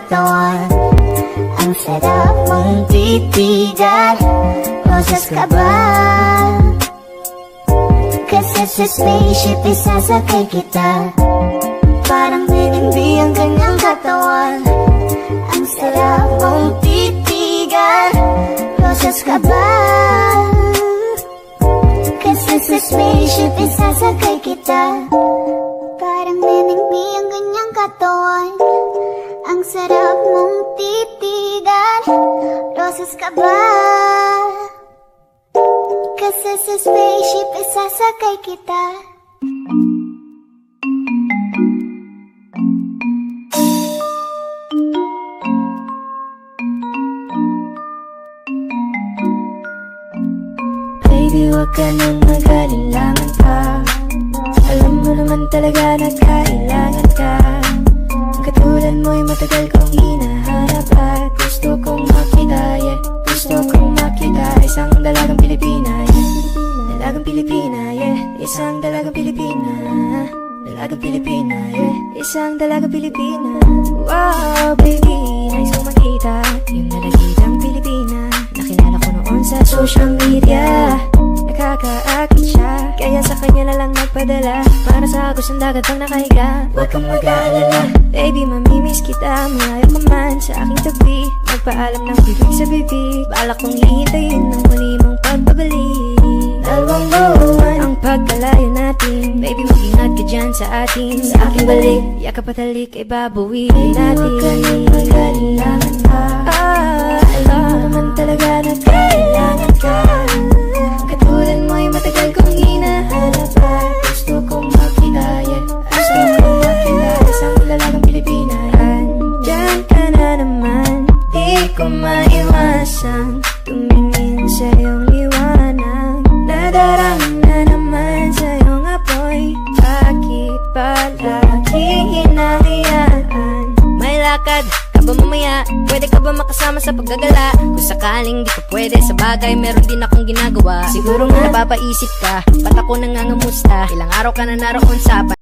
katawan. Ang sarap mong titigan. Rosas ka ba? Kasi sa spaceship isasakay kita. Parang hindi ang kanyang katawan. Ang sarap mong titigan. Rosas ka ba? Kasi sa spaceship isasakay kita. Parang hindi ang kanyang katawan. Ang sarap mong titigan. Rosas ka ba? Kasi sa spaceship isasakay kita. Baby, huwag ka nang mag-alinlangan pa. Alam mo naman talaga na kailangan ka. Ang katulad mo'y matagal kong hinahanap. At gusto kong makita, yeah. Gusto kong makita isang dalagang Pilipina, yeah. Dalagang Pilipina, yeah. Isang dalagang Pilipina. Dalagang Pilipina, yeah. Isang dalagang Pilipina. Wow, baby, nais kong makita yung dalagitang Pilipina. Nakilala ko noon sa social media. Nakakaakit siya, kaya sa kanya na lang nagpadala. Para sa agos ng dagat ang nakahiga. Huwag kang mag-aalala, baby, mamimiss kita. Malayo ka man sa aking tabi. Magpaalam ng bibig sa bibig. Balak kong hihintayin ng muli mong pagbabalik. Dalawang buwan ang pagkalayo natin. Baby, mag-ingat ka dyan sa atin. Sa aking balik, yakap at halik ay babawiin natin. Huwag ka nang mag-alinlangan pa. Alam mo naman talaga na kailangan ka. Katulad mo'y matagal kong hinahanap. At gusto kong makita, yeah. Gusto kong makita isang lalagang Pilipina. Andyan ka na naman, di ko maiwasan tumingin sa iyong liwanag. Nadarama na naman sa iyong apoy. Bakit palagi hinahayaan? May lakad ka ba mamaya? Pwede ka ba makasama sa paggagala? Kung sakaling di ka pwede sa bagay, meron din akong ginagawa. Siguro nga napapaisip ka, ba't ako nangangamusta? Ilang araw ka na naroon sa